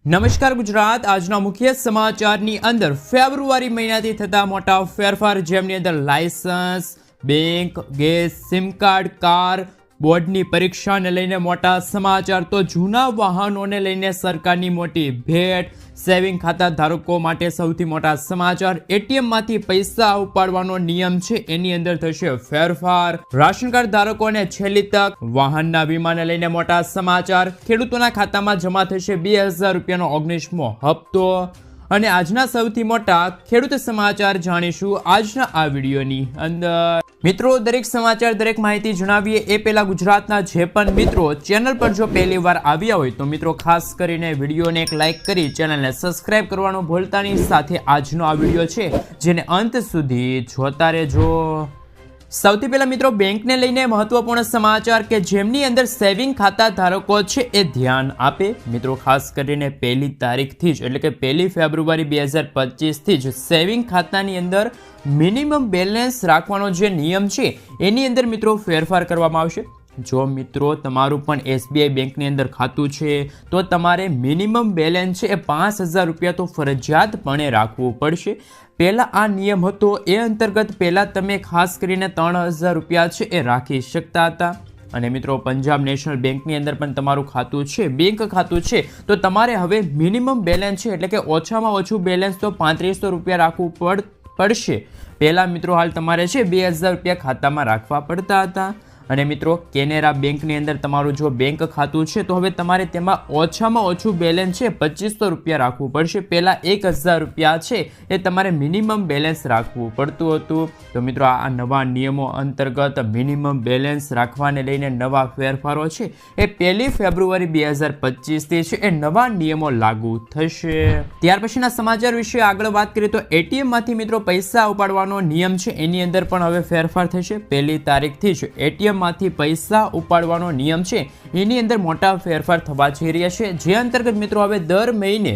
નમસ્કાર ગુજરાત આજના મુખ્ય સમાચારની અંદર ફેબ્રુઆરી મહિનાથી થતા મોટા ફેરફાર જેમની અંદર licence, bank, gas, sim card, car, બોર્ડની પરીક્ષાને લઈને મોટા સમાચાર તો જૂના વાહનોને લઈને સરકારની મોટી ભેટ, સેવિંગ ખાતા ધારકો માટે સૌથી મોટા સમાચાર, એટીએમમાંથી પૈસા ઉપાડવાનો નિયમ છે એની અંદર થશે ફેરફાર, રાશન કાર્ડ ધારકોને છેલ્લી તક, વાહનના વીમાને લઈને મોટા સમાચાર, ખેડૂતોના ખાતામાં જમા થશે 2000 રૂપિયાનો 19મો હપ્તો અને આજના સૌથી મોટા ખેડૂત સમાચાર જાણીશું આજના આ વિડીયોની અંદર। મિત્રો દરેક સમાચાર દરેક માહિતી જણાવીએ એ પહેલા ગુજરાતના જે પણ મિત્રો ચેનલ પર જો પહેલી વાર આવ્યા હોય તો મિત્રો ખાસ કરીને વિડીયોને એક લાઇક કરી ચેનલને સબસ્ક્રાઇબ કરવાનું ભૂલતા નહીં, સાથે આજનો આ વિડીયો છે જેને અંત સુધી જોતા રહેજો। સૌથી પહેલા મિત્રો બેંકને લઈને મહત્વપૂર્ણ સમાચાર કે જેમની અંદર સેવિંગ ખાતા ધારકો છે એ ધ્યાન આપે। મિત્રો ખાસ કરીને 1લી તારીખથી જ એટલે કે 1 ફેબ્રુઆરી 2025થી જ સેવિંગ ખાતાની અંદર મિનિમમ બેલેન્સ રાખવાનો જે નિયમ છે એની અંદર મિત્રો ફેરફાર કરવામાં આવશે। જો મિત્રો તમારું પણ SBI બેંકની અંદર ખાતું છે તો તમારે મિનિમમ બેલેન્સ છે એ 5000 રૂપિયા તો ફરજિયાતપણે રાખવું પડશે। પહેલાં આ નિયમ હતો એ અંતર્ગત પહેલાં તમે ખાસ કરીને 3000 રૂપિયા છે એ રાખી શકતા હતા અને મિત્રો પંજાબ નેશનલ બેંકની અંદર પણ તમારું ખાતું છે, બેંક ખાતું છે તો તમારે હવે મિનિમમ બેલેન્સ છે એટલે કે ઓછામાં ઓછું બેલેન્સ તો 3500 રૂપિયા રાખવું પડશે। પહેલાં મિત્રો હાલ તમારે છે 2000 રૂપિયા ખાતામાં રાખવા પડતા હતા અને મિત્રો કેનેરા બેંકની અંદર તમારું જો બેંક ખાતું છે તો હવે તમારે તેમાં ઓછામાં ઓછું બેલેન્સ છે 2500 રૂપિયા રાખવું પડશે। પહેલાં 1000 રૂપિયા છે એ તમારે મિનિમમ બેલેન્સ રાખવું પડતું હતું। તો મિત્રો આ નવા નિયમો અંતર્ગત મિનિમમ બેલેન્સ રાખવાને લઈને નવા ફેરફારો છે એ 1 ફેબ્રુઆરી 2025થી છે એ નવા નિયમો લાગુ થશે। ત્યાર પછીના સમાચાર વિશે આગળ વાત કરીએ તો એટીએમમાંથી મિત્રો પૈસા ઉપાડવાનો નિયમ છે એની અંદર પણ હવે ફેરફાર થશે। 1લી તારીખથી જ એટીએમ માંથી પૈસા ઉપાડવાનો નિયમ છે એની અંદર મોટા ફેરફાર થવા જઈ રહ્યા છે, જે અંતર્ગત મિત્રો હવે દર મહિને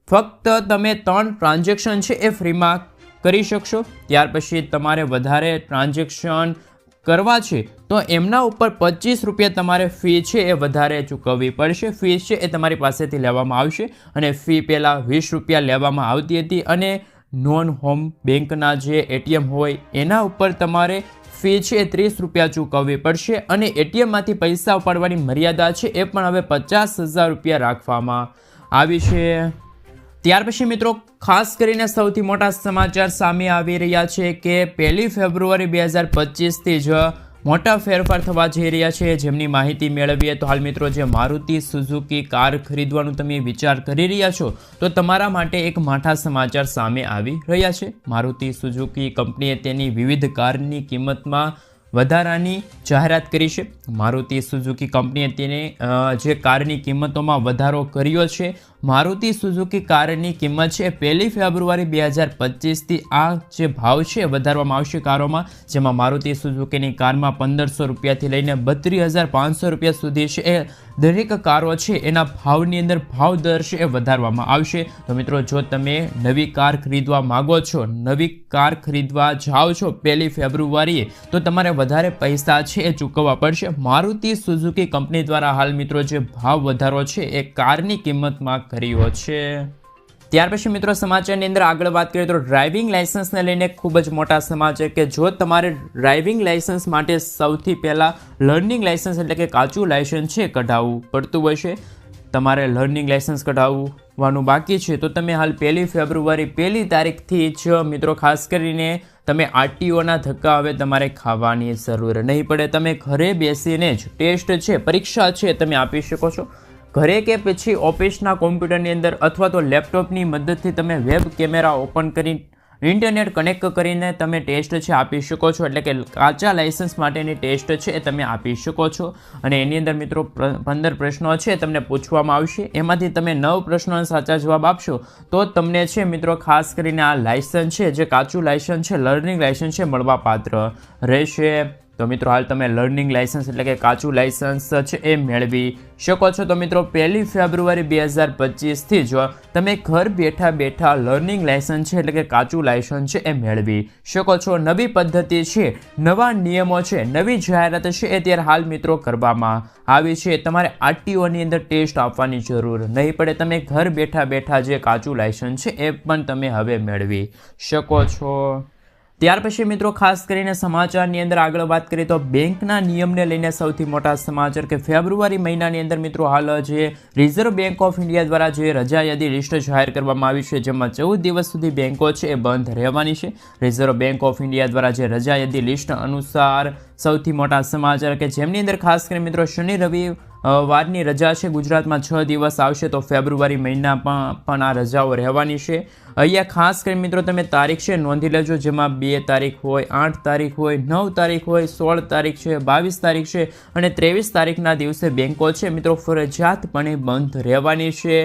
ફક્ત તમે 3 ટ્રાન્ઝેક્શન છે એ ફ્રીમાં કરી શકશો। ત્યાર પછી તમારે વધારે ટ્રાન્ઝેક્શન કરવા છે તો એમના ઉપર 25 રૂપિયા તમારે ફી છે એ વધારે ચૂકવવી પડશે। ફી છે એ તમારી પાસેથી લેવામાં આવશે અને ફી પહેલાં 20 રૂપિયા લેવામાં આવતી હતી અને નોન હોમ બેંકના જે એટીએમ હોય એના ઉપર તમારે ફી છે એ 30 રૂપિયા ચૂકવવી પડશે અને એટીએમમાંથી પૈસા ઉપાડવાની મર્યાદા છે એ પણ હવે 50000 રૂપિયા રાખવામાં આવી છે। ત્યાર પછી મિત્રો ખાસ કરીને સૌથી મોટા સમાચાર સામે આવી રહ્યા છે કે 1 ફેબ્રુઆરી 2025થી જ મોટા ફેરફાર થવા જઈ રહ્યા છે, જેમની માહિતી મેળવીએ તો હાલ મિત્રો જે મારુતિ સુઝુકી કાર ખરીદવાનું તમે વિચાર કરી રહ્યા છો તો તમારા માટે એક મોટા સમાચાર સામે આવી રહ્યા છે। મારુતિ સુઝુકી કંપનીએ તેની વિવિધ કારની કિંમતમાં વધારાની જાહેરાત કરી છે। મારુતિ સુઝુકી કંપનીએ તેની જે કારની કિંમતોમાં વધારો કર્યો છે। મારુતિ સુઝુકી કારની કિંમત છે 1 ફેબ્રુઆરી 2025થી આ જે ભાવ છે વધારવામાં આવશે કારોમાં, જેમાં મારુતિ સુઝુકીની કારમાં 1500 રૂપિયાથી લઈને 32500 રૂપિયા સુધી છે એ દરેક કારો છે એના ભાવની અંદર ભાવ દર છે એ વધારવામાં આવશે। તો મિત્રો જો તમે નવી કાર ખરીદવા માગો છો, નવી કાર ખરીદવા જાઓ છો 1 ફેબ્રુઆરીએ તો તમારે વધારે પૈસા છે એ ચૂકવવા પડશે। મારુતિ સુઝુકી કંપની દ્વારા હાલ મિત્રો જે ભાવ વધારો છે એ કારની કિંમતમાં કર્યો છે। ત્યાર પછી મિત્રો સમાચારની અંદર આગળ વાત કરીએ તો ડ્રાઇવિંગ લાયસન્સને લઈને ખૂબ જ મોટા સમાચાર કે જો તમારે ડ્રાઇવિંગ લાયસન્સ માટે સૌથી પહેલાં લર્નિંગ લાયસન્સ એટલે કે કાચું લાયસન્સ છે કઢાવવું પડતું હોય છે, તમારે લર્નિંગ લાયસન્સ કઢાવવાનું બાકી છે તો તમે હાલ 1 ફેબ્રુઆરી 1લી તારીખથી જ મિત્રો ખાસ કરીને તમે RTOના ધક્કા હવે તમારે ખાવાની જરૂર નહીં પડે। તમે ઘરે બેસીને જ ટેસ્ટ છે, પરીક્ષા છે તમે આપી શકો છો। ઘરે કે પછી ઓફિસના કોમ્પ્યુટરની અંદર અથવા તો લેપટોપની મદદથી તમે વેબ કેમેરા ઓપન કરી ઇન્ટરનેટ કનેક્ટ કરીને તમે ટેસ્ટ છે આપી શકો છો, એટલે કે કાચા લાયસન્સ માટેની ટેસ્ટ છે એ તમે આપી શકો છો અને એની અંદર મિત્રો 15 પ્રશ્નો છે તમને પૂછવામાં આવશે, એમાંથી તમે 9 પ્રશ્નોના સાચા જવાબ આપશો તો તમને છે મિત્રો ખાસ કરીને આ લાયસન્સ છે જે કાચું લાયસન્સ છે લર્નિંગ લાયસન્સ છે મળવાપાત્ર રહેશે। તો મિત્રો હાલ તમે લર્નિંગ લાઇસન્સ એટલે કે કાચું લાઇસન્સ છે એ મેળવી શકો છો. તો મિત્રો 1 ફેબ્રુઆરી 2025થી જ તમે ઘર બેઠા બેઠા લર્નિંગ લાઇસન્સ છે એટલે કે કાચું લાઇસન્સ છે એ મેળવી શકો છો. નવી પદ્ધતિ છે, નવા નિયમો છે, નવી જાહેરાત છે એ ત્યારે હાલ મિત્રો કરવામાં આવી છે. તમારે આરટીઓની અંદર ટેસ્ટ આપવાની જરૂર નહીં પડે. તમે ઘર બેઠા બેઠા જે કાચું લાઇસન્સ છે એ પણ તમે હવે મેળવી શકો છો. ત્યાર પછી મિત્રો ખાસ કરીને સમાચારની અંદર આગળ વાત કરીએ તો બેંકના નિયમને લઈને સૌથી મોટા સમાચાર કે ફેબ્રુઆરી મહિનાની અંદર મિત્રો હાલ જે રિઝર્વ બેંક ઓફ ઇન્ડિયા દ્વારા જે રજા યાદી લિસ્ટ જાહેર કરવામાં આવી છે, જેમાં 14 દિવસ સુધી બેંકો છે એ બંધ રહેવાની છે. રિઝર્વ બેંક ઓફ ઇન્ડિયા દ્વારા જે રજા યાદી લિસ્ટ અનુસાર સૌથી મોટા સમાચાર કે જેમની અંદર ખાસ કરીને મિત્રો શનિ રવિ વારની રજા છે ગુજરાતમાં 6 દિવસ આવશે. તો ફેબ્રુઆરી મહિનામાં પણ આ રજાઓ રહેવાની છે. અહીંયા ખાસ કરીને મિત્રો તમે તારીખ છે નોંધી લેજો, જેમાં 2 તારીખ હોય, 8 તારીખ હોય, 9 તારીખ હોય, 16 તારીખ છે, 22 તારીખ છે અને 23 તારીખના દિવસે બેંકો છે મિત્રો ફરજિયાતપણે બંધ રહેવાની છે.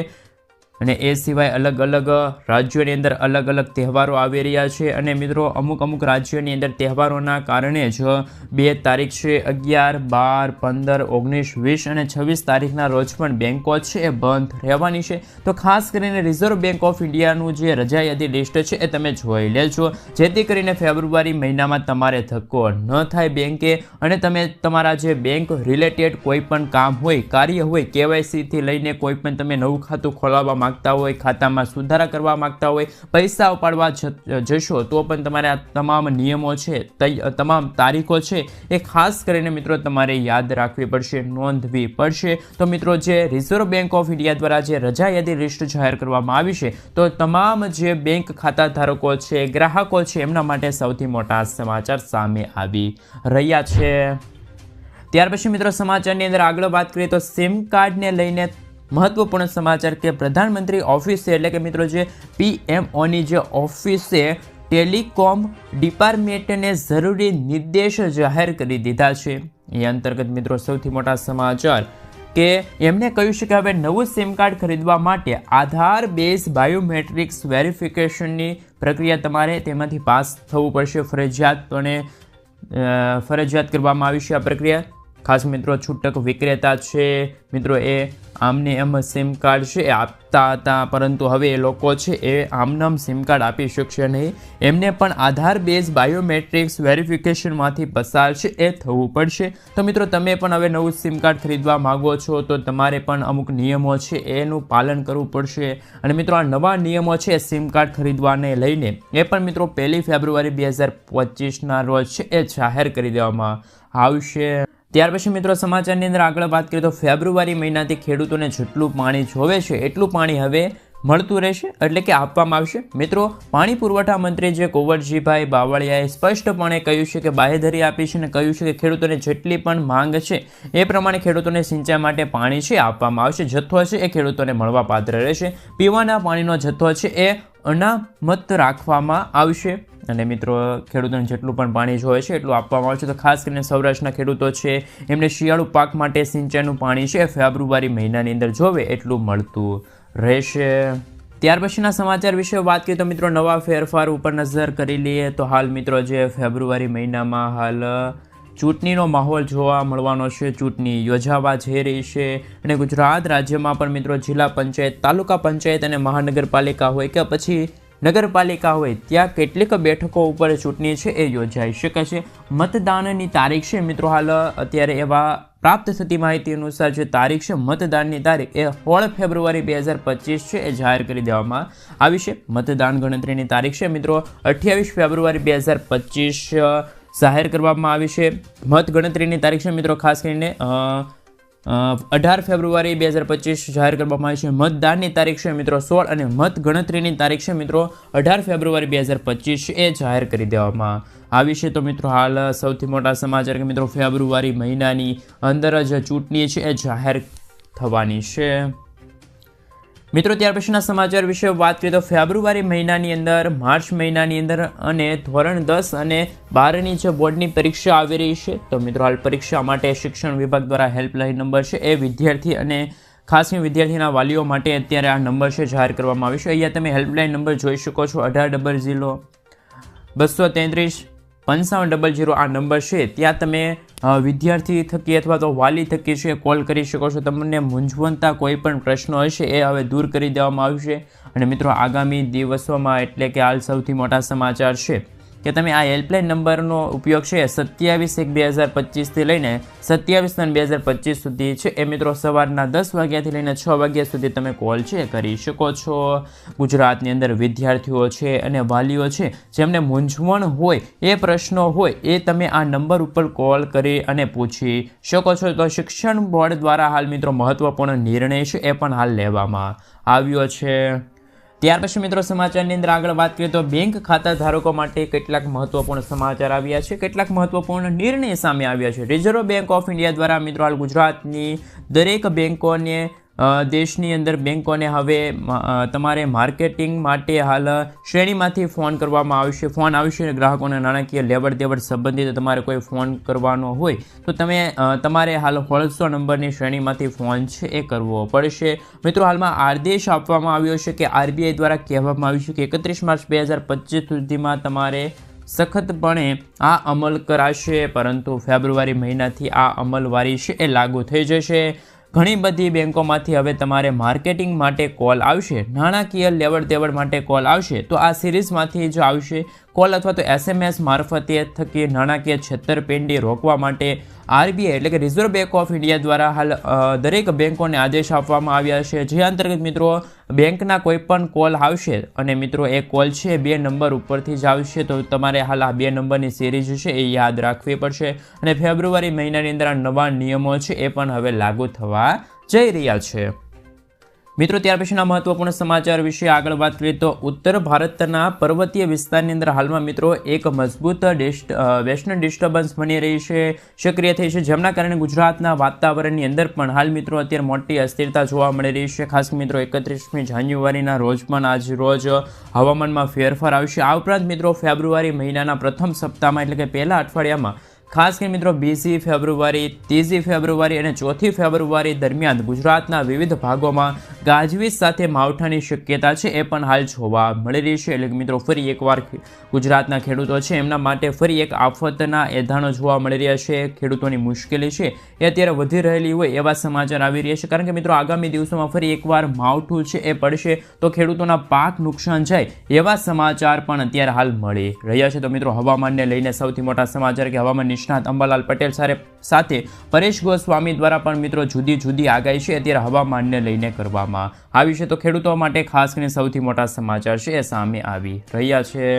અને એ સિવાય અલગ અલગ રાજ્યોની અંદર અલગ અલગ તહેવારો આવી રહ્યા છે અને મિત્રો અમુક રાજ્યોની અંદર તહેવારોના કારણે જ 2 તારીખ છે, 11, 12, 15, 19, 20 અને 26 તારીખના રોજ પણ બેંકો છે એ બંધ રહેવાની છે. તો ખાસ કરીને રિઝર્વ બેંક ઓફ ઇન્ડિયાનું જે રજા યાદી લિસ્ટ છે એ તમે જોઈ લેજો, જેથી કરીને ફેબ્રુઆરી મહિનામાં તમારે ધક્કો ન થાય બેંકે અને તમે તમારા જે બેંક રિલેટેડ કોઈ પણ કામ હોય, કાર્ય હોય, KYCથી લઈને કોઈ પણ તમે નવું ખાતું ખોલાવવા માંગતા હોય, ખાતામાં સુધારા કરવા માંગતા હોય, પૈસા ઉપાડવા જશો તો પણ તમારે આ તમામ નિયમો છે, તમામ તારીખો છે એ ખાસ કરીને મિત્રો તમારે યાદ રાખવી પડશે, નોંધવી પડશે. તો મિત્રો જે રિઝર્વ બેંક ઓફ ઇન્ડિયા દ્વારા જે રજા યાદી લિસ્ટ જાહેર કરવામાં આવી છે, તો તમામ જે બેંક ખાતા ધારકો છે, ગ્રાહકો છે, એમના માટે સૌથી મોટા સમાચાર સામે આવી રહ્યા છે. ત્યાર પછી મિત્રો સમાચારની અંદર આગળ વાત કરીએ તો સિમ કાર્ડને લઈને મહત્વપૂર્ણ સમાચાર કે પ્રધાનમંત્રી ઓફિસે એટલે કે મિત્રો જે PMOની જે ઓફિસે ટેલિકોમ ડિપાર્ટમેન્ટને જરૂરી નિર્દેશ જાહેર કરી દીધા છે. એ અંતર્ગત મિત્રો સૌથી મોટા સમાચાર કે એમણે કહ્યું છે કે હવે નવું સિમ કાર્ડ ખરીદવા માટે આધાર બેઝ બાયોમેટ્રિક્સ વેરિફિકેશનની પ્રક્રિયા તમારે તેમાંથી પાસ થવું પડશે. ફરજિયાત કરવામાં આવી છે આ પ્રક્રિયા. ખાસ મિત્રો છૂટક વિક્રેતા છે મિત્રો એ આમને એમ સિમ કાર્ડ છે એ આપતા હતા, પરંતુ હવે એ લોકો છે એ આમનામ સિમ કાર્ડ આપી શકશે નહીં. એમને પણ આધાર બેઝ બાયોમેટ્રિક્સ વેરિફિકેશનમાંથી પસાર છે એ થવું પડશે. તો મિત્રો તમે પણ હવે નવું સિમ કાર્ડ ખરીદવા માગો છો તો તમારે પણ અમુક નિયમો છે એનું પાલન કરવું પડશે. અને મિત્રો આ નવા નિયમો છે સિમ કાર્ડ ખરીદવાને લઈને એ પણ મિત્રો 1 ફેબ્રુઆરી 2025ના રોજ છે એ જાહેર કરી દેવામાં આવશે. ત્યાર પછી મિત્રો સમાચારની અંદર આગળ વાત કરીએ તો ફેબ્રુઆરી મહિનાથી ખેડૂતોને જેટલું પાણી જોવે છે એટલું પાણી હવે મળતું રહેશે, એટલે કે આપવામાં આવશે. મિત્રો પાણી પુરવઠા મંત્રી જે કુંવરજીભાઈ બાવળિયાએ સ્પષ્ટપણે કહ્યું છે કે બાહેધરી આપી છે અને કહ્યું છે કે ખેડૂતોને જેટલી પણ માંગ છે એ પ્રમાણે ખેડૂતોને સિંચાઈ માટે પાણી છે આપવામાં આવશે. જથ્થો છે એ ખેડૂતોને મળવાપાત્ર રહેશે. પીવાના પાણીનો જથ્થો છે એ અનામત રાખવામાં આવશે અને મિત્રો ખેડૂતોને જેટલું પણ પાણી જોઈએ છે એટલું આપવામાં આવશે. તો ખાસ કરીને સૌરાષ્ટ્રના ખેડૂતો છે એમને શિયાળુ પાક માટે સિંચાઈનું પાણી છે ફેબ્રુઆરી મહિનાની અંદર જોવે એટલું મળતું રહેશે. ત્યાર પછીના સમાચાર વિશે વાત કરીએ તો મિત્રો નવા ફેરફાર ઉપર નજર કરી લઈએ તો હાલ મિત્રો જે ફેબ્રુઆરી મહિનામાં હાલ ચૂંટણીનો માહોલ જોવા મળવાનો છે. ચૂંટણી યોજાવા જઈ રહી છે અને ગુજરાત રાજ્યમાં પણ મિત્રો જિલ્લા પંચાયત, તાલુકા પંચાયત અને મહાનગરપાલિકા હોય કે પછી નગરપાલિકા હોય ત્યાં કેટલીક બેઠકો ઉપર ચૂંટણી છે એ યોજાઈ શકે છે. મતદાનની તારીખ છે મિત્રો હાલ અત્યારે એવા પ્રાપ્ત થતી માહિતી અનુસાર જે તારીખ છે મતદાનની તારીખ એ 16 ફેબ્રુઆરી 2025 છે એ જાહેર કરી દેવામાં આવી છે. મતદાન ગણતરીની તારીખ છે મિત્રો 28 ફેબ્રુઆરી 2025 જાહેર કરવામાં આવી છે. મત ગણતરીની તારીખ છે મિત્રો ખાસ કરીને 18 ફેબ્રુઆરી 2025 જાહેર કરવામાં આવી છે. મતદાનની તારીખ છે મિત્રો 16 અને મત ગણતરીની તારીખ છે મિત્રો 18 ફેબ્રુઆરી 2025 એ જાહેર કરી દેવામાં આવી છે. તો મિત્રો હાલ સૌથી મોટા સમાચાર કે મિત્રો ફેબ્રુઆરી મહિનાની અંદર જ ચૂંટણી છે એ જાહેર થવાની છે. મિત્રો ત્યાર પછીના સમાચાર વિશે વાત કરીએ તો ફેબ્રુઆરી મહિનાની અંદર, માર્ચ મહિનાની અંદર અને ધોરણ 10 અને 12ની જે બોર્ડની પરીક્ષા આવી રહી છે. તો મિત્રો હાલ પરીક્ષા માટે શિક્ષણ વિભાગ દ્વારા હેલ્પલાઇન નંબર છે એ વિદ્યાર્થી અને ખાસ કરીને વિદ્યાર્થીના વાલીઓ માટે અત્યારે આ નંબર છે જાહેર કરવામાં આવ્યો છે. અહીંયા તમે હેલ્પલાઇન નંબર જોઈ શકો છો 1800 233 5500 આ નંબર છે ત્યાં તમે વિદ્યાર્થી થકી અથવા તો વાલી થકી છે કોલ કરી શકો છો. તમને મૂંઝવણતા કોઈ પણ પ્રશ્નો હશે એ હવે દૂર કરી દેવામાં આવશે. અને મિત્રો આગામી દિવસોમાં એટલે કે હાલ સૌથી મોટા સમાચાર છે કે તમે આ હેલ્પલાઇન નંબરનો ઉપયોગ છે 27/1/2025 લઈને 27/3/2025 સુધી છે એ મિત્રો સવારના 10 વાગ્યાથી લઈને 6 વાગ્યા સુધી તમે કોલ છે કરી શકો છો. ગુજરાતની અંદર વિદ્યાર્થીઓ છે અને વાલીઓ છે જેમને મૂંઝવણ હોય એ પ્રશ્નો હોય એ તમે આ નંબર ઉપર કોલ કરી અને પૂછી શકો છો. તો શિક્ષણ બોર્ડ દ્વારા હાલ મિત્રો મહત્વપૂર્ણ નિર્ણય છે એ પણ હાલ લેવામાં આવ્યો છે. ત્યાર પછી મિત્રો સમાચારની અંદર આગળ વાત કરીએ તો બેંક ખાતા ધારકો માટે કેટલાક મહત્વપૂર્ણ સમાચાર આવ્યા છે, કેટલાક મહત્વપૂર્ણ નિર્ણય સામે આવ્યા છે. રિઝર્વ બેંક ઓફ ઇન્ડિયા દ્વારા મિત્રો હાલ ગુજરાતની દરેક બેંકોને દેશની અંદર બેંકોને હવે તમારે માર્કેટિંગ માટે હાલ શ્રેણીમાંથી ફોન કરવામાં આવશે. ફોન આવશે ગ્રાહકોને નાણાકીય લેવડ દેવડ સંબંધિત તમારે કોઈ ફોન કરવાનો હોય તો તમે તમારે હાલ 1600 નંબરની શ્રેણીમાંથી ફોન છે એ કરવો પડશે. મિત્રો હાલમાં આદેશ આપવામાં આવ્યો છે કે આરબીઆઈ દ્વારા કહેવામાં આવ્યું છે કે 31 માર્ચ 2025 સુધીમાં તમારે સખતપણે આ અમલ કરાશે, પરંતુ ફેબ્રુઆરી મહિનાથી આ અમલવારી છે એ લાગુ થઈ જશે. ઘણી બધી બેંકોમાંથી હવે તમારે માર્કેટિંગ માટે કોલ આવશે, નાણાકીય લેવડ દેવડ માટે કોલ આવશે. તો આ સિરીઝમાંથી જ આવશે કોલ અથવા તો SMS મારફતે થકી નાણાકીય છેતરપિંડી રોકવા માટે આરબીઆઈ એટલે કે રિઝર્વ બેંક ઓફ ઇન્ડિયા દ્વારા હાલ દરેક બેંકોને આદેશ આપવામાં આવ્યા છે. જે અંતર્ગત મિત્રો બેંકના કોઈ પણ કોલ આવશે અને મિત્રો એ કોલ છે 2 નંબર ઉપરથી જ આવશે, તો તમારે હાલ આ 2 નંબરની સિરીઝ છે એ યાદ રાખવી પડશે. અને ફેબ્રુઆરી મહિનાની અંદર આ નવા નિયમો છે એ પણ હવે લાગુ થવા જઈ રહ્યા છે. મિત્રો ત્યાર પછીના મહત્વપૂર્ણ સમાચાર વિશે આગળ વાત કરીએ તો ઉત્તર ભારતના પર્વતીય વિસ્તારની અંદર હાલમાં મિત્રો એક મજબૂત વેસ્ટર્ન ડિસ્ટર્બન્સ બની રહી છે, સક્રિય થઈ છે, જેમના કારણે ગુજરાતના વાતાવરણની અંદર પણ હાલ મિત્રો અત્યારે મોટી અસ્થિરતા જોવા મળી રહી છે. ખાસ મિત્રો 31મી જાન્યુઆરીના રોજ પણ આજ રોજ હવામાનમાં ફેરફાર આવશે. આ ઉપરાંત મિત્રો ફેબ્રુઆરી મહિનાના પ્રથમ સપ્તાહમાં એટલે કે પહેલા અઠવાડિયામાં ખાસ કરીને મિત્રો 2જી ફેબ્રુઆરી, 3જી ફેબ્રુઆરી અને 4થી ફેબ્રુઆરી દરમિયાન ગુજરાતના વિવિધ ભાગોમાં ગાજવીજ સાથે માવઠાની શક્યતા છે એ પણ હાલ જોવા મળી રહી છે. એટલે કે મિત્રો ફરી એકવાર ગુજરાતના ખેડૂતો છે એમના માટે ફરી એક આફતના એધાણો જોવા મળી રહ્યા છે. ખેડૂતોની મુશ્કેલી છે એ અત્યારે વધી રહેલી હોય એવા સમાચાર આવી રહ્યા છે, કારણ કે મિત્રો આગામી દિવસોમાં ફરી એકવાર માવઠું છે એ પડશે તો ખેડૂતોના પાક નુકસાન જાય એવા સમાચાર પણ અત્યારે હાલ મળી રહ્યા છે. તો મિત્રો હવામાનને લઈને સૌથી મોટા સમાચાર કે હવામાન નિષ્ણાત અંબાલાલ પટેલ સાથે પરેશ ગોસ્વામી દ્વારા પણ મિત્રો જુદી જુદી આગાહી છે અત્યારે હવામાનને લઈને કરવામાં આવી છે. તો ખેડૂતો માટે ખાસ કરીને સૌથી મોટા સમાચાર છે એ સામે આવી રહ્યા છે.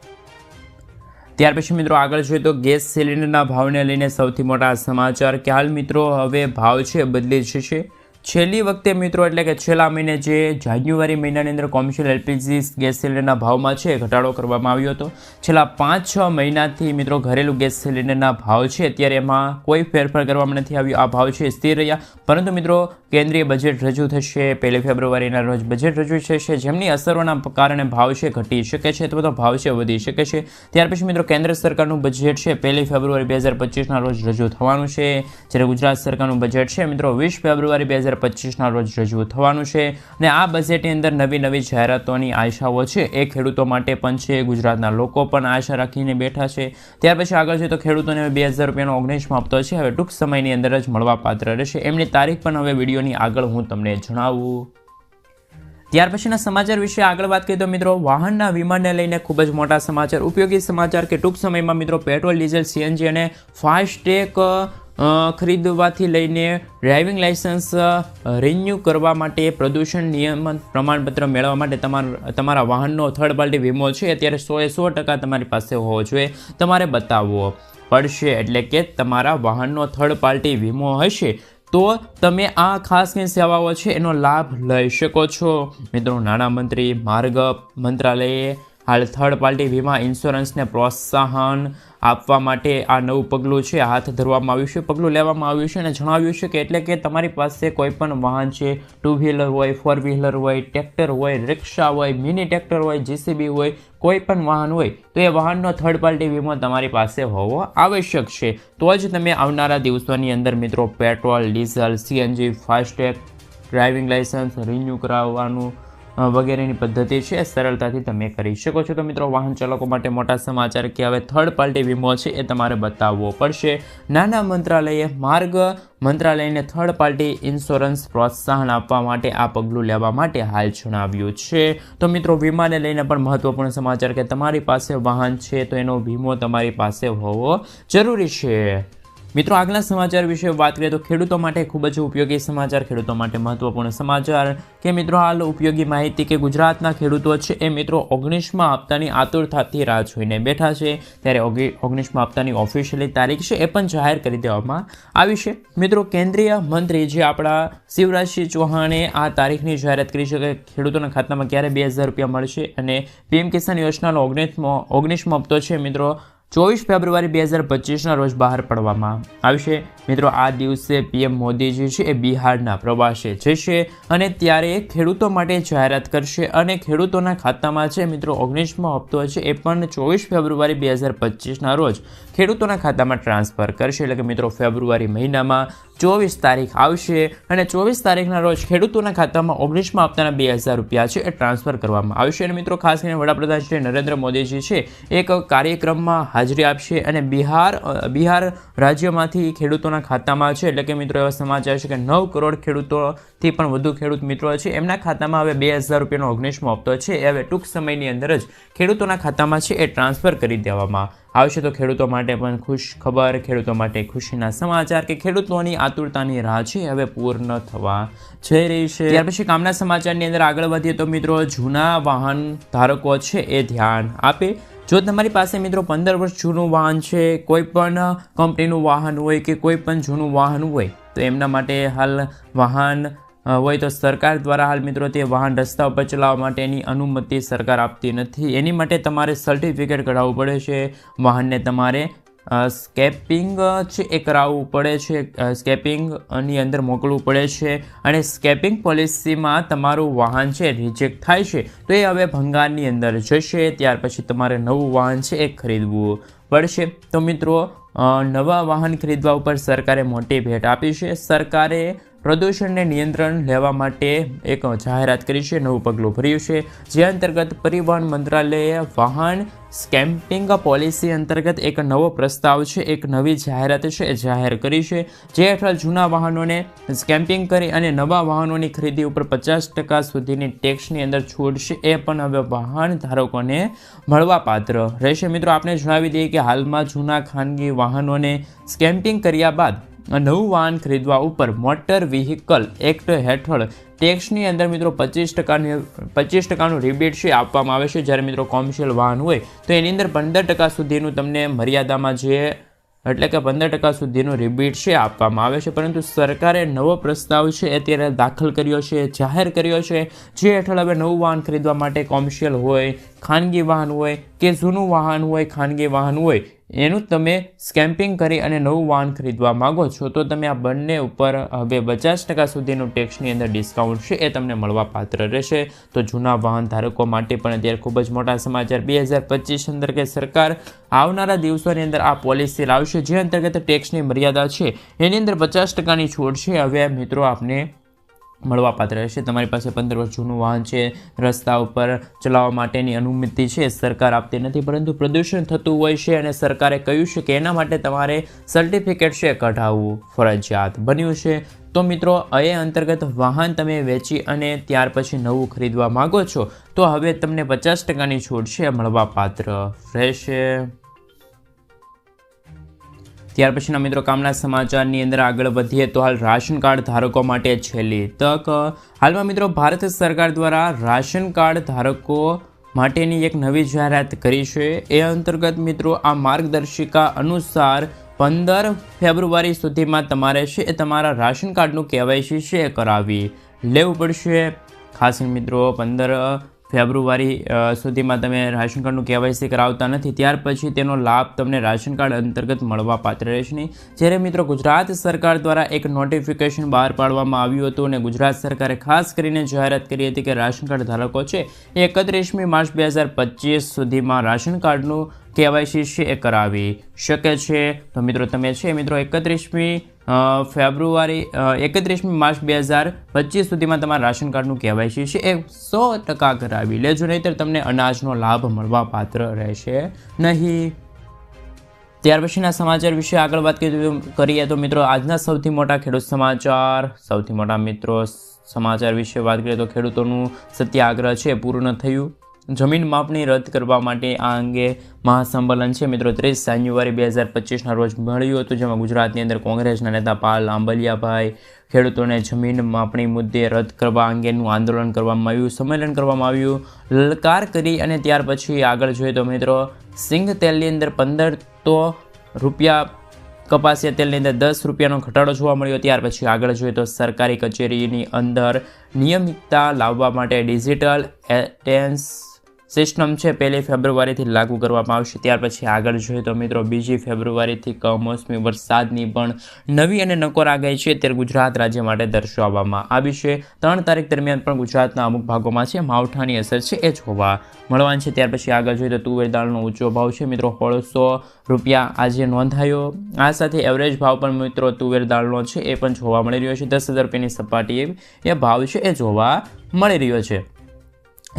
ત્યાર પછી મિત્રો આગળ જોઈએ તો ગેસ સિલિન્ડરના ભાવને લઈને સૌથી મોટા સમાચાર કે હાલ મિત્રો હવે ભાવ છે બદલી જશે. છેલ્લી વખતે મિત્રો એટલે કે છેલ્લા મહિને જે જાન્યુઆરી મહિનાની અંદર કોમર્શિયલ એલપીજી ગેસ સિલિન્ડરના ભાવમાં છે ઘટાડો કરવામાં આવ્યો હતો. છેલ્લા 5-6 મહિનાથી મિત્રો ઘરેલું ગેસ સિલિન્ડરના ભાવ છે અત્યારે એમાં કોઈ ફેરફાર કરવામાં નથી આવ્યો. આ ભાવ છે સ્થિર રહ્યા, પરંતુ મિત્રો કેન્દ્રીય બજેટ રજૂ થશે 1 ફેબ્રુઆરીના રોજ બજેટ રજૂ થશે, જેમની અસરોના કારણે ભાવ છે ઘટી શકે છે અથવા તો ભાવ છે વધી શકે છે. ત્યાર પછી મિત્રો કેન્દ્ર સરકારનું બજેટ છે 1 ફેબ્રુઆરી 2025ના રોજ રજૂ થવાનું છે, જ્યારે ગુજરાત સરકારનું બજેટ છે મિત્રો 20 ફેબ્રુઆરી 2025ના રોજ રજૂ થવાનું છે. અને આ બજેટની અંદર નવી નવી જાહેરાતોની આશાઓ છે એ ખેડૂતો માટે પણ છે, ગુજરાતના લોકો પણ આશા રાખીને બેઠા છે. ત્યાર પછી આગળ છે તો ખેડૂતોને 2000 રૂપિયાનો 19મો હપ્તો છે હવે ટૂંક સમયની અંદર જ મળવા પાત્ર રહેશે. એમની તારીખ પણ હવે વિડીયોની આગળ હું તમને જણાવું. ત્યાર પછીના સમાચાર વિશે આગળ વાત કરીએ તો મિત્રો વાહનના વીમાને લઈને ખૂબ જ મોટા સમાચાર, ઉપયોગી સમાચાર કે ટૂંક સમયમાં મિત્રો પેટ્રોલ, ડીઝલ, સીએનજી અને ફાસ્ટેગ ખરીદવાથી લઈને ડ્રાઇવિંગ લાઇસન્સ રિન્યૂ કરવા માટે, પ્રદૂષણ નિયમન પ્રમાણપત્ર મેળવવા માટે તમારા વાહનનો થર્ડ પાર્ટી વીમો છે અત્યારે 100% તમારી પાસે હોવો જોઈએ, તમારે બતાવવો પડશે. એટલે કે તમારા વાહનનો થર્ડ પાર્ટી વીમો હશે તો તમે આ ખાસ સેવાઓ છે એનો લાભ લઈ શકો છો. મિત્રો નાણામંત્રી માર્ગ મંત્રાલયે હાલ થર્ડ પાર્ટી વીમા ઇન્સ્યોરન્સને પ્રોત્સાહન આપવા માટે આ નવું પગલું છે હાથ ધરવામાં આવ્યું છે, પગલું લેવામાં આવ્યું છે અને જણાવ્યું છે કે એટલે કે તમારી પાસે કોઈ પણ વાહન છે, 2 વ્હીલર હોય, 4 વ્હીલર હોય, ટ્રેક્ટર હોય, રિક્ષા હોય, મિની ટ્રેક્ટર હોય, જીસીબી હોય, કોઈ પણ વાહન હોય તો એ વાહનનો થર્ડ પાર્ટી વીમો તમારી પાસે હોવો આવશ્યક છે. તો જ તમે આવનારા દિવસોની અંદર મિત્રો petrol, diesel, CNG, FASTag, driving licence renew કરાવવાનું વગેરેની પદ્ધતિ છે એ સરળતાથી તમે કરી શકો છો. તો મિત્રો વાહન ચાલકો માટે મોટા સમાચાર કે હવે થર્ડ પાર્ટી વીમો છે એ તમારે બતાવવો પડશે. નાના મંત્રાલયે માર્ગ મંત્રાલયને થર્ડ પાર્ટી ઇન્સ્યોરન્સ પ્રોત્સાહન આપવા માટે આ પગલું લેવા માટે હાલ જણાવ્યું છે. તો મિત્રો વીમાને લઈને પણ મહત્વપૂર્ણ સમાચાર કે તમારી પાસે વાહન છે તો એનો વીમો તમારી પાસે હોવો જરૂરી છે. મિત્રો આગલા સમાચાર વિશે વાત કરીએ તો ખેડૂતો માટે ખૂબ જ ઉપયોગી સમાચાર, ખેડૂતો માટે મહત્વપૂર્ણ સમાચાર કે મિત્રો હાલ ઉપયોગી માહિતી કે ગુજરાતના ખેડૂતો છે એ મિત્રો 19મા હપ્તાની આતુરતાથી રાહ જોઈને બેઠા છે. ત્યારે 19મા હપ્તાની ઓફિશિયલી તારીખ છે એ પણ જાહેર કરી દેવામાં આવી છે. મિત્રો કેન્દ્રીય મંત્રી જે આપણા શિવરાજસિંહ ચૌહાણે આ તારીખની જાહેરાત કરી છે કે ખેડૂતોના ખાતામાં ક્યારે 2000 રૂપિયા મળશે અને પીએમ કિસાન યોજનાનો 19મો હપ્તો છે મિત્રો 24 ફેબ્રુઆરી 2025ના રોજ બહાર પાડવામાં આવશે. મિત્રો આ દિવસે પીએમ મોદીજી છે એ બિહારના પ્રવાસે જશે અને ત્યારે ખેડૂતો માટે જાહેરાત કરશે અને ખેડૂતોના ખાતામાં છે મિત્રો 19મો હપ્તો છે એ પણ 24 ફેબ્રુઆરી 2025ના રોજ ખેડૂતોના ખાતામાં ટ્રાન્સફર કરશે. એટલે કે મિત્રો ફેબ્રુઆરી મહિનામાં 24 તારીખ આવશે અને 24 તારીખના રોજ ખેડૂતોના ખાતામાં 19મા હપ્તાના 2000 રૂપિયા છે એ ટ્રાન્સફર કરવામાં આવશે. અને મિત્રો ખાસ કરીને વડાપ્રધાન શ્રી નરેન્દ્ર મોદીજી છે એક કાર્યક્રમમાં હાજરી આપશે અને બિહાર રાજ્યમાંથી ખેડૂતોના ખાતામાં છે એટલે કે મિત્રો એવા સમાચાર છે કે 9 કરોડ ખેડૂતોથી પણ વધુ ખેડૂત મિત્રો છે એમના ખાતામાં હવે 2000 રૂપિયાનો 19મો હપ્તો છે એ હવે ટૂંક સમયની અંદર જ ખેડૂતોના ખાતામાં છે એ ટ્રાન્સફર કરી દેવામાં આવશે. તો ખેડૂતો માટે પણ ખુશ ખબર, ખેડૂતો માટે ખુશીના સમાચાર કે ખેડૂતોની આતુરતાની રાહ છે હવે પૂર્ણ થવા જઈ રહી છે. ત્યાર પછી કામના સમાચારની અંદર આગળ વધીએ તો મિત્રો જૂના વાહન ધારકો છે એ ધ્યાન આપે. જો તમારી પાસે મિત્રો 15 વર્ષ જૂનું વાહન છે, કોઈ પણ કંપનીનું વાહન હોય કે કોઈ પણ જૂનું વાહન હોય તો એમના માટે હાલ વાહન હોય તો સરકાર દ્વારા હાલ મિત્રો તે વાહન રસ્તા ઉપર ચલાવવા માટેની અનુમતિ સરકાર આપતી નથી. એની માટે તમારે સર્ટિફિકેટ કઢાવવું પડે છે. વાહનને તમારે સ્કેપિંગ છે એ કરાવવું પડે છે, સ્કેપિંગની અંદર મોકલવું પડે છે અને સ્કેપિંગ પોલિસીમાં તમારું વાહન છે રિજેક્ટ થાય છે તો એ હવે ભંગારની અંદર જશે. ત્યાર પછી તમારે નવું વાહન છે એ ખરીદવું પડશે. તો મિત્રો નવા વાહન ખરીદવા ઉપર સરકારે મોટી ભેટ આપી છે. સરકારે પ્રદૂષણને નિયંત્રણ લેવા માટે એક જાહેરાત કરી છે, નવું પગલું ભર્યું છે, જે અંતર્ગત પરિવહન મંત્રાલયે વાહન સ્કેમ્પિંગ પોલિસી અંતર્ગત એક નવો પ્રસ્તાવ છે, એક નવી જાહેરાત છે એ જાહેર કરી છે, જે હેઠળ જૂના વાહનોને સ્કેમ્પિંગ કરી અને નવા વાહનોની ખરીદી ઉપર 50% સુધીની ટેક્સની અંદર છૂટ છે એ પણ હવે વાહન ધારકોને મળવાપાત્ર રહેશે. મિત્રો આપણે જણાવી દઈએ કે હાલમાં જૂના ખાનગી વાહનોને સ્કેમ્પિંગ કર્યા બાદ નવું વાહન ખરીદવા ઉપર મોટર વ્હીકલ એક્ટ હેઠળ ટેક્સની અંદર મિત્રો 25% રિબેટ છે આપવામાં આવે છે. જ્યારે મિત્રો કોમર્શિયલ વાહન હોય તો એની અંદર 15% સુધીનું તમને મર્યાદામાં જે એટલે કે 15% સુધીનું રિબેટ છે આપવામાં આવે છે. પરંતુ સરકારે નવો પ્રસ્તાવ છે અત્યારે દાખલ કર્યો છે, જાહેર કર્યો છે, જે હેઠળ હવે નવું વાહન ખરીદવા માટે કોમર્શિયલ હોય, ખાનગી વાહન હોય કે જૂનું વાહન હોય, ખાનગી વાહન હોય એનું તમે સ્કેમ્પિંગ કરી અને નવું વાહન ખરીદવા માગો છો તો તમે આ બંને ઉપર હવે 50% સુધીનું ટેક્સની અંદર ડિસ્કાઉન્ટ છે એ તમને મળવાપાત્ર રહેશે. તો જૂના વાહન ધારકો માટે પણ અત્યારે ખૂબ જ મોટા સમાચાર. 2025 અંતર્ગત સરકાર આવનારા દિવસોની અંદર આ પોલિસી લાવશે, જે અંતર્ગત ટેક્સની મર્યાદા છે એની અંદર 50%ની છૂટ છે હવે મિત્રો આપને મળવાપાત્ર રહેશે. તમારી પાસે 15 વર્ષ જૂનું વાહન છે, રસ્તા ઉપર ચલાવવા માટેની અનુમતિ છે સરકાર આપતી નથી, પરંતુ પ્રદૂષણ થતું હોય છે અને સરકારે કહ્યું છે કે એના માટે તમારે સર્ટિફિકેટ છે કઢાવવું ફરજિયાત બન્યું છે. તો મિત્રો એ અંતર્ગત વાહન તમે વેચી અને ત્યાર પછી નવું ખરીદવા માગો છો તો હવે તમને 50%ની છૂટ છે મળવાપાત્ર રહેશે. ત્યાર પછીના મિત્રો કામના સમાચારની અંદર આગળ વધીએ તો હાલ રાશન કાર્ડ ધારકો માટે છેલ્લી તક. હાલમાં મિત્રો ભારત સરકાર દ્વારા રાશન કાર્ડ ધારકો માટેની એક નવી જાહેરાત કરી છે. એ અંતર્ગત મિત્રો આ માર્ગદર્શિકા અનુસાર 15 ફેબ્રુઆરી સુધીમાં તમારે છે એ તમારા રાશન કાર્ડનું KYC છે કરાવી લેવું પડશે. ખાસ મિત્રો 15 ફેબ્રુઆરી સુધીમાં તમે રાશન કાર્ડનું KYC કરાવતા નથી ત્યાર પછી તેનો લાભ તમને રાશન કાર્ડ અંતર્ગત મળવાપાત્ર રહેશે નહીં. જ્યારે મિત્રો ગુજરાત સરકાર દ્વારા એક નોટિફિકેશન બહાર પાડવામાં આવ્યું હતું અને ગુજરાત સરકારે ખાસ કરીને જાહેરાત કરી હતી કે રાશન કાર્ડ ધારકો છે 31મી માર્ચ 2025 સુધીમાં રાશન કાર્ડનું KYC છે એ કરાવી શકે છે. તો મિત્રો તમે છે મિત્રો 31મી માર્ચ 2025 સુધીમાં તમારા રાશન કાર્ડનું KYC છે એ 100% કરાવી લેજો, નહીંતર તમને અનાજનો લાભ મળવા પાત્ર રહેશે નહીં. ત્યાર પછીના સમાચાર વિશે આગળ વાત કરીએ તો મિત્રો આજના સૌથી મોટા ખેડૂત સમાચાર વિશે વાત કરીએ તો ખેડૂતોનું સત્યાગ્રહ છે પૂર્ણ થયું. જમીન માપણી રદ કરવા માટે આ અંગે મહાસંમેલન છે મિત્રો 30 જાન્યુઆરી 2025ના રોજ મળ્યું હતું, જેમાં ગુજરાતની અંદર કોંગ્રેસના નેતા પાલ આંબલિયાભાઈ ખેડૂતોને જમીન માપણી મુદ્દે રદ કરવા અંગેનું આંદોલન કરવામાં આવ્યું, સંમેલન કરવામાં આવ્યું, લલકાર કરી. અને ત્યાર પછી આગળ જોઈએ તો મિત્રો સિંગ તેલની અંદર 15 રૂપિયા, કપાસિયા તેલની અંદર 10 રૂપિયાનો ઘટાડો જોવા મળ્યો. ત્યાર પછી આગળ જોઈએ તો સરકારી કચેરીની અંદર નિયમિતતા લાવવા માટે ડિજિટલ એટેન્ડન્સ સિસ્ટમ છે 1 ફેબ્રુઆરીથી લાગુ કરવામાં આવશે. ત્યાર પછી આગળ જોઈએ તો મિત્રો 2 ફેબ્રુઆરીથી કમોસમી વરસાદની પણ નવી અને નકોર આગાહી છે ત્યારે ગુજરાત રાજ્ય માટે દર્શાવવામાં આવી છે. 3 તારીખ દરમિયાન પણ ગુજરાતના અમુક ભાગોમાં છે માવઠાની અસર છે એ જોવા મળવાની છે. ત્યાર પછી આગળ જોઈએ તો તુવેર દાળનો ઊંચો ભાવ છે મિત્રો 1600 રૂપિયા આજે નોંધાયો. આ સાથે એવરેજ ભાવ પણ મિત્રો તુવેર દાળનો છે એ પણ જોવા મળી રહ્યો છે 10,000 રૂપિયાની સપાટીએ એ ભાવ છે એ જોવા મળી રહ્યો છે.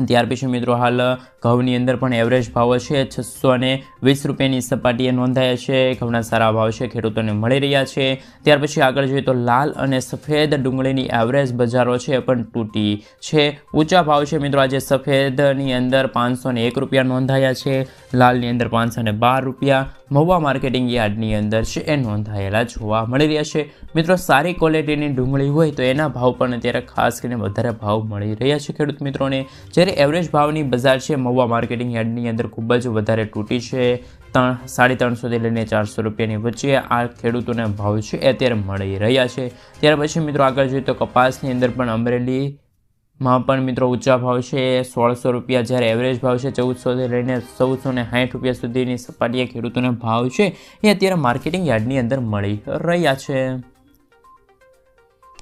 ત્યાર પછી મિત્રો હાલ ઘઉંની અંદર પણ એવરેજ ભાવ છે 620 રૂપિયાની સપાટીએ નોંધાયા છે. ઘઉંના સારા ભાવ છે ખેડૂતોને મળી રહ્યા છે. ત્યાર પછી આગળ જોઈએ તો લાલ અને સફેદ ડુંગળીની એવરેજ બજારો છે પણ તૂટી છે. ઊંચા ભાવ છે મિત્રો આજે સફેદની અંદર 501 રૂપિયા નોંધાયા છે, લાલની અંદર 512 રૂપિયા મહુવા માર્કેટિંગ યાર્ડની અંદર છે એ નોંધાયેલા જોવા મળી રહ્યા છે. મિત્રો સારી ક્વોલિટીની ડુંગળી હોય તો એના ભાવ પણ અત્યારે ખાસ કરીને વધારે ભાવ મળી રહ્યા છે ખેડૂત મિત્રોને. જ્યારે એવરેજ ભાવની બજાર છે મહુવા માર્કેટિંગ યાર્ડની અંદર ખૂબ જ વધારે તૂટી છે. 350 લઈને 400 રૂપિયાની વચ્ચે આ ખેડૂતોને ભાવ છે એ અત્યારે મળી રહ્યા છે. ત્યાર પછી મિત્રો આગળ જોઈએ તો કપાસની અંદર પણ અમરેલીમાં પણ મિત્રો ઊંચા ભાવ છે 1600 રૂપિયા, જ્યારે એવરેજ ભાવ છે 1400 લઈને 1460 રૂપિયા સુધીની સપાટીએ ખેડૂતોને ભાવ છે એ અત્યારે માર્કેટિંગ યાર્ડની અંદર મળી રહ્યા છે.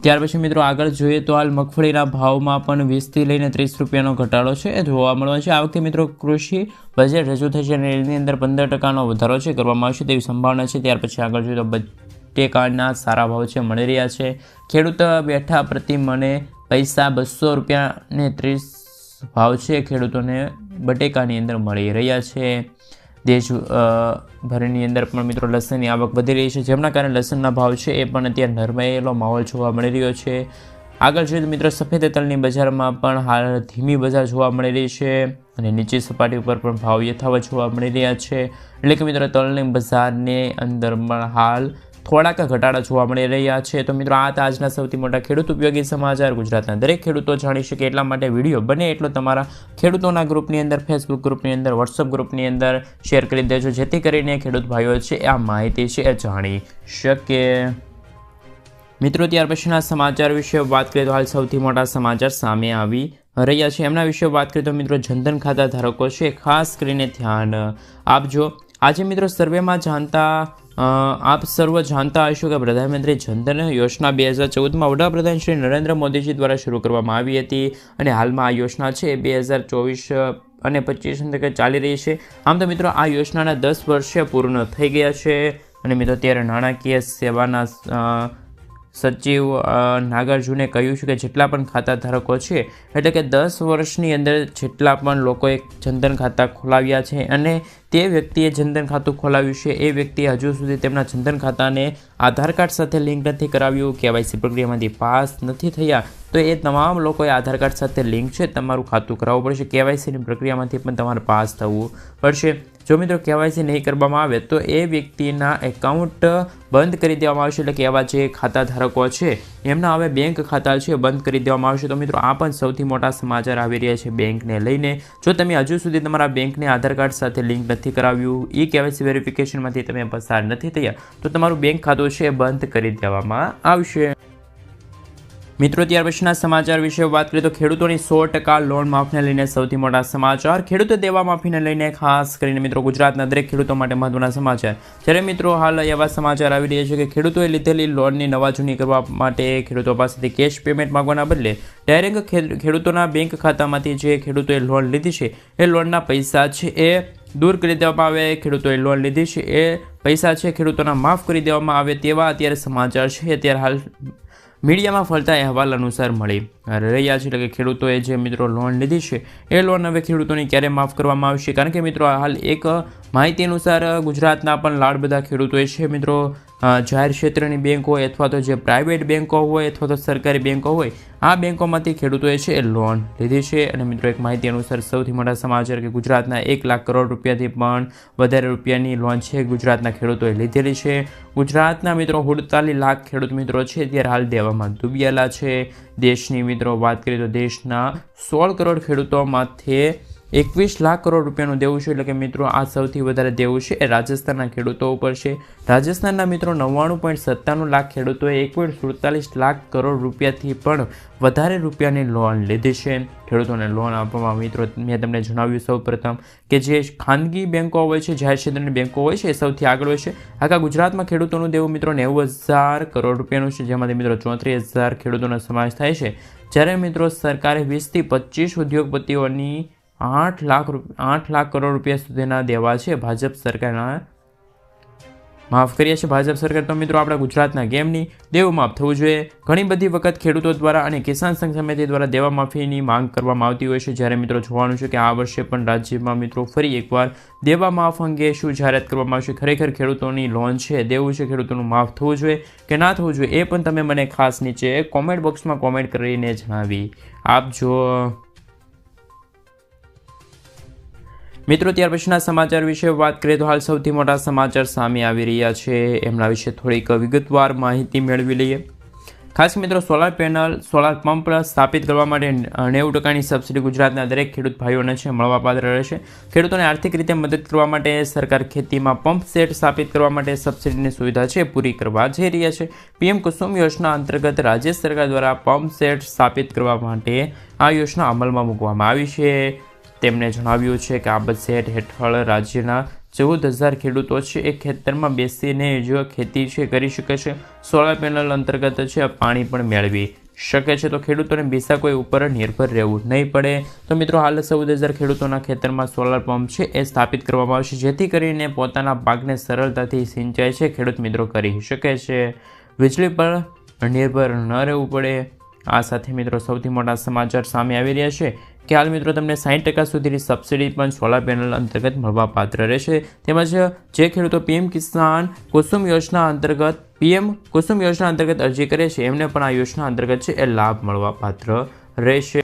ત્યાર પછી મિત્રો આગળ જોઈએ તો હાલ મગફળીના ભાવમાં પણ 20થી લઈને 30 રૂપિયાનો ઘટાડો છે એ જોવા મળવાનો છે. આ વખતે મિત્રો કૃષિ બજેટ રજૂ થશે અને એની અંદર 15%નો વધારો છે કરવામાં આવશે તેવી સંભાવના છે. ત્યાર પછી આગળ જોઈએ તો બટેકાના સારા ભાવ છે મળી રહ્યા છે. ખેડૂત બેઠા પ્રતિ મણે પૈસા 200 રૂપિયાને 30 ભાવ છે ખેડૂતોને બટેકાની અંદર મળી રહ્યા છે. દેશભરની અંદર પણ મિત્રો લસણની આવક વધી રહી છે, જેમના કારણે લસણના ભાવ છે એ પણ અત્યારે નરમાયેલો માહોલ જોવા મળી રહ્યો છે. આગળ જોઈએ તો મિત્રો સફેદ તલની બજારમાં પણ હાલ ધીમી બજાર જોવા મળી રહી છે અને નીચી સપાટી ઉપર પણ ભાવ યથાવત જોવા મળી રહ્યા છે. એટલે કે મિત્રો તલની બજારની અંદર પણ હાલ થોડાક ઘટાડા જોવા મળી રહ્યા છે. તો મિત્રો આ હતા આજના સૌથી મોટા ખેડૂત ઉપયોગી સમાચાર. ગુજરાતના દરેક ખેડૂતો જાણી શકે એટલા માટે વિડીયો બને એટલો તમારા ખેડૂતોના ગ્રુપની અંદર, ફેસબુક ગ્રુપની અંદર, વોટ્સઅપ ગ્રુપની અંદર શેર કરી દેજો, જેથી કરીને ખેડૂત ભાઈઓ છે આ માહિતી છે એ જાણી શકે. મિત્રો ત્યાર પછીના સમાચાર વિશે વાત કરીએ તો હાલ સૌથી મોટા સમાચાર સામે આવી રહ્યા છે એમના વિશે વાત કરીએ તો મિત્રો જનધન ખાતા ધારકો છે ખાસ કરીને ધ્યાન આપજો. આજે મિત્રો સર્વેમાં આપ સર્વ જાણતા હશો કે પ્રધાનમંત્રી જનધન યોજના 2014માં વડાપ્રધાન શ્રી નરેન્દ્ર મોદીજી દ્વારા શરૂ કરવામાં આવી હતી અને હાલમાં આ યોજના છે 2024 અને 25 ચાલી રહી છે. આમ તો મિત્રો આ યોજનાના 10 વર્ષ પૂર્ણ થઈ ગયા છે અને મિત્રો ત્યારે નાણાકીય સેવાના સચિવ નાગાર્જુને કહ્યું છે કે જેટલા પણ ખાતા ધારકો છે એટલે કે 10 વર્ષની અંદર જેટલા પણ લોકોએ જનધન ખાતા ખોલાવ્યા છે અને તે વ્યક્તિએ જનધન ખાતું ખોલાવ્યું છે એ વ્યક્તિએ હજુ સુધી તેમના જનધન ખાતાને આધાર કાર્ડ સાથે લિંક નથી કરાવ્યું, કેવાયસી પ્રક્રિયામાંથી પાસ નથી થયા, તો એ તમામ લોકોએ આધાર કાર્ડ સાથે લિંક છે તમારું ખાતું કરાવવું પડશે. કેવાયસીની પ્રક્રિયામાંથી પણ તમારે પાસ થવું પડશે. જો મિત્રો કેવાયસી નહીં કરવામાં આવે તો એ વ્યક્તિના એકાઉન્ટ બંધ કરી દેવામાં આવશે. એટલે કે એવા જે ખાતા ધારકો છે એમના હવે બેંક ખાતા છે બંધ કરી દેવામાં આવશે. તો મિત્રો આ પણ સૌથી મોટા સમાચાર આવી રહ્યા છે બેંકને લઈને. જો તમે હજુ સુધી તમારા બેંકને આધાર કાર્ડ સાથે લિંક નથી કરાવ્યું, કેવાયસી વેરિફિકેશનમાંથી તમે પસાર નથી થયા, તો તમારું બેંક ખાતું છે બંધ કરી દેવામાં આવશે. મિત્રો ત્યાર પછીના સમાચાર વિશે વાત કરીએ તો ખેડૂતોની 100% લોન માફીને લઈને સૌથી મોટા સમાચાર. ખેડૂતો દેવા માફીને લઈને ખાસ કરીને મિત્રો ગુજરાતના દરેક ખેડૂતો માટે મહત્વના સમાચાર. જ્યારે મિત્રો હાલ એવા સમાચાર આવી રહ્યા છે કે ખેડૂતોએ લીધેલી લોનની નવા જૂની કરવા માટે ખેડૂતો પાસેથી કેશ પેમેન્ટ માંગવાના બદલે ડાયરેક્ટ ખેડૂતોના બેંક ખાતામાંથી જે ખેડૂતોએ લોન લીધી છે એ લોનના પૈસા છે એ દૂર કરી દેવામાં આવે, ખેડૂતોએ લોન લીધી છે એ પૈસા છે ખેડૂતોના માફ કરી દેવામાં આવે તેવા અત્યારે સમાચાર છે અત્યારે હાલ મીડિયામાં ફરતા અહેવાલ અનુસાર મળી રહ્યા છે. એટલે કે ખેડૂતોએ જે મિત્રો લોન લીધી છે એ લોન હવે ખેડૂતોની ક્યારે માફ કરવામાં આવશે? કારણ કે મિત્રો હાલ એક માહિતી અનુસાર ગુજરાતના પણ લાડ બધા ખેડૂતોએ છે મિત્રો જાહેર ક્ષેત્રની બેંક હોય અથવા તો જે પ્રાઇવેટ બેંકો હોય અથવા તો સરકારી બેંકો હોય આ બેંકોમાંથી ખેડૂતોએ છે એ લોન લીધી છે. અને મિત્રો એક માહિતી અનુસાર સૌથી મોટા સમાચાર કે ગુજરાતના 1 લાખ કરોડ રૂપિયાથી પણ વધારે રૂપિયાની લોન છે ગુજરાતના ખેડૂતોએ લીધેલી છે. ગુજરાતના મિત્રો 48 લાખ ખેડૂત મિત્રો છે ત્યારે હાલ દેવામાં ડૂબેલા છે. દેશની મિત્રો વાત કરીએ તો દેશના 16 કરોડ ખેડૂતોમાંથી 21 લાખ કરોડ રૂપિયાનું દેવું છે. એટલે કે મિત્રો આ સૌથી વધારે દેવું છે એ રાજસ્થાનના ખેડૂતો ઉપર છે. રાજસ્થાનના મિત્રો 99.97 લાખ ખેડૂતોએ 1.47 લાખ કરોડ રૂપિયાથી પણ વધારે રૂપિયાની લોન લીધી છે. ખેડૂતોને લોન આપવામાં મિત્રો મેં તમને જણાવ્યું સૌ પ્રથમ કે જે ખાનગી બેંકો હોય છે જાહેર ક્ષેત્રની બેંકો હોય છે એ સૌથી આગળ હોય છે. આખા ગુજરાતમાં ખેડૂતોનું દેવું મિત્રો 90,000 કરોડ રૂપિયાનું છે જેમાંથી મિત્રો 34,000 ખેડૂતોનો સમાવેશ થાય છે. જ્યારે મિત્રો સરકારે 20 થી 25 ઉદ્યોગપતિઓની 8 લાખ કરોડ રૂપિયા સુધીના દેવા છે ભાજપ સરકારના માફ કરીએ છીએ. ભાજપ સરકાર તો મિત્રો આપણા ગુજરાતના કેમની દેવું માફ થવું જોઈએ? ઘણી બધી વખત ખેડૂતો દ્વારા અને કિસાન સંઘ સમિતિ દ્વારા દેવા માફીની માંગ કરવામાં આવતી હોય છે. જ્યારે મિત્રો જોવાનું છે કે આ વર્ષે પણ રાજ્યમાં મિત્રો ફરી એકવાર દેવા માફ અંગે શું જાહેરાત કરવામાં આવશે? ખરેખર ખેડૂતોની લોન છે દેવું છે ખેડૂતોનું માફ થવું જોઈએ કે ના થવું જોઈએ એ પણ તમે મને ખાસ નીચે કોમેન્ટ બોક્સમાં કોમેન્ટ કરીને જણાવી આપજો. મિત્રો ત્યાર પછીના સમાચાર વિશે વાત કરીએ તો હાલ સૌથી મોટા સમાચાર સામે આવી રહ્યા છે એમના વિશે થોડીક વિગતવાર માહિતી મેળવી લઈએ. ખાસ મિત્રો સોલાર પેનલ સોલાર પંપ સ્થાપિત કરવા માટે 90% સબસિડી ગુજરાતના દરેક ખેડૂત ભાઈઓને છે મળવાપાત્ર રહેશે. ખેડૂતોને આર્થિક રીતે મદદ કરવા માટે સરકાર ખેતીમાં પંપ સેટ સ્થાપિત કરવા માટે સબસિડીની સુવિધા છે પૂરી કરવા જઈ રહ્યા છે. પીએમ કુસુમ યોજના અંતર્ગત રાજ્ય સરકાર દ્વારા પંપ સેટ સ્થાપિત કરવા માટે આ યોજના અમલમાં મૂકવામાં આવી છે. તેમણે જણાવ્યું છે કે આ બજેટ હેઠળ રાજ્યના 14,000 ખેડૂતો છે એ ખેતરમાં બેસીને જો ખેતી છે કરી શકે છે. સોલાર પેનલ અંતર્ગત છે પાણી પણ મેળવી શકે છે તો ખેડૂતોને બીજા કોઈ ઉપર નિર્ભર રહેવું નહીં પડે. તો મિત્રો હાલ 14,000 ખેડૂતોના ખેતરમાં સોલાર પંપ છે એ સ્થાપિત કરવામાં આવશે જેથી કરીને પોતાના પાકને સરળતાથી સિંચાઈ છે ખેડૂત મિત્રો કરી શકે છે. વીજળી પર નિર્ભર ન રહેવું પડે. આ સાથે મિત્રો સૌથી મોટા સમાચાર સામે આવી રહ્યા છે કે હાલ મિત્રો તમને 60% સુધીની સબસિડી પણ સોલાર પેનલ અંતર્ગત મળવાપાત્ર રહેશે. તેમજ જે ખેડૂતો પીએમ કુસુમ યોજના અંતર્ગત અરજી કરે છે એમને પણ આ યોજના અંતર્ગત છે એ લાભ મળવાપાત્ર રહેશે.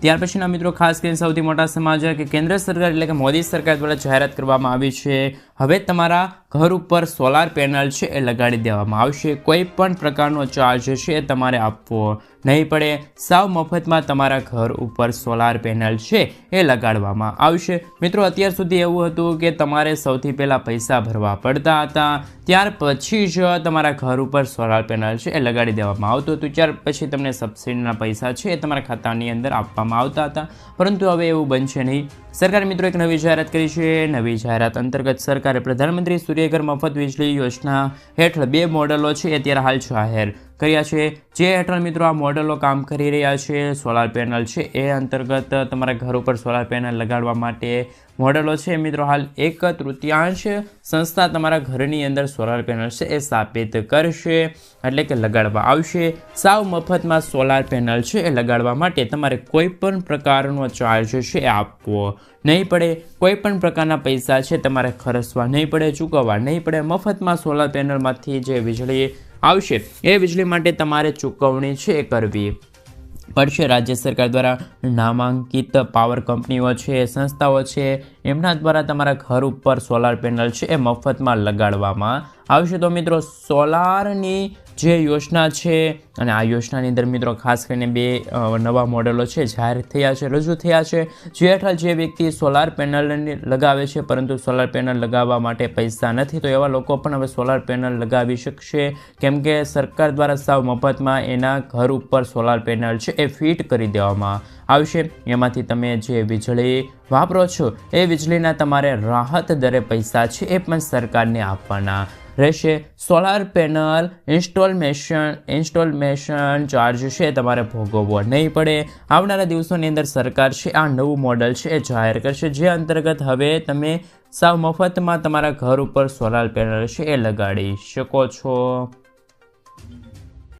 ત્યાર પછીના મિત્રો ખાસ કરીને સૌથી મોટા સમાચાર કે કેન્દ્ર સરકાર એટલે કે મોદી સરકાર દ્વારા જાહેરાત કરવામાં આવી છે હવે તમારા ઘર ઉપર સોલાર પેનલ છે એ લગાડી દેવામાં આવશે. કોઈ પણ પ્રકારનો ચાર્જ છે એ તમારે આપવો નહીં પડે. સાવ મફતમાં તમારા ઘર ઉપર સોલાર પેનલ છે એ લગાડવામાં આવશે. મિત્રો અત્યાર સુધી એવું હતું કે તમારે સૌથી પહેલાં પૈસા ભરવા પડતા હતા ત્યાર પછી જ તમારા ઘર ઉપર સોલાર પેનલ છે એ લગાડી દેવામાં આવતું હતું. ત્યાર પછી તમને સબસિડીના પૈસા છે એ તમારા ખાતાની અંદર આપવામાં આવતા હતા પરંતુ હવે એવું બનશે નહીં. સરકારે મિત્રો એક નવી જાહેરાત કરી છે. નવી જાહેરાત અંતર્ગત સરકારે પ્રધાનમંત્રી સૂર્યઘર મફત વીજળી યોજના હેઠળ 2 મોડેલો છે એ અત્યારે હાલ જાહેર કર્યા છે જે હેઠળ મિત્રો આ મોડેલો કામ કરી રહ્યા છે. સોલાર પેનલ છે એ અંતર્ગત તમારા ઘર ઉપર સોલાર પેનલ લગાડવા માટે મોડેલો છે મિત્રો હાલ 1/3 સંસ્થા તમારા ઘરની અંદર સોલાર પેનલ છે એ સ્થાપિત કરશે એટલે કે લગાડવા આવશે. સાવ મફતમાં સોલાર પેનલ છે એ લગાડવા માટે તમારે કોઈ પણ પ્રકારનો ચાર્જ છે એ આપવો નહીં પડે. કોઈ પણ પ્રકારના પૈસા છે તમારે ખર્ચવા નહીં પડે, ચૂકવવા નહીં પડે. મફતમાં સોલાર પેનલમાંથી જે વીજળી આવશે એ વીજળી માટે તમારે ચૂકવણી છે એ કરવી પડશે. રાજ્ય સરકાર દ્વારા નામાંકિત પાવર કંપનીઓ છે સંસ્થાઓ છે એમના દ્વારા તમારા ઘર ઉપર સોલાર પેનલ છે એ મફતમાં લગાડવામાં આવશે. તો મિત્રો સોલારની જે યોજના છે અને આ યોજનાની અંદર મિત્રો ખાસ કરીને 2 નવા મોડેલો છે જાહેર થયા છે રજૂ થયા છે જે હેઠળ જે વ્યક્તિ સોલાર પેનલ લગાવે છે પરંતુ સોલાર પેનલ લગાવવા માટે પૈસા નથી તો એવા લોકો પણ હવે સોલાર પેનલ લગાવી શકશે કેમ કે સરકાર દ્વારા સાવ મફતમાં એના ઘર ઉપર સોલાર પેનલ છે એ ફિટ કરી દેવામાં આવશે. એમાંથી તમે જે વીજળી વાપરો છો એ વીજળીના તમારે રાહત દરે પૈસા છે એ પણ સરકારને આપવાના રહેશે. સોલાર પેનલ ઇન્સ્ટોલેશન ચાર્જ છે તમારે ભોગવવો નહીં પડે. આવનારા દિવસોની અંદર સરકાર છે આ નવું મોડલ છે એ જાહેર કરશે, જે અંતર્ગત હવે તમે સાવ મફતમાં તમારા ઘર ઉપર સોલાર પેનલ છે એ લગાડી શકો છો.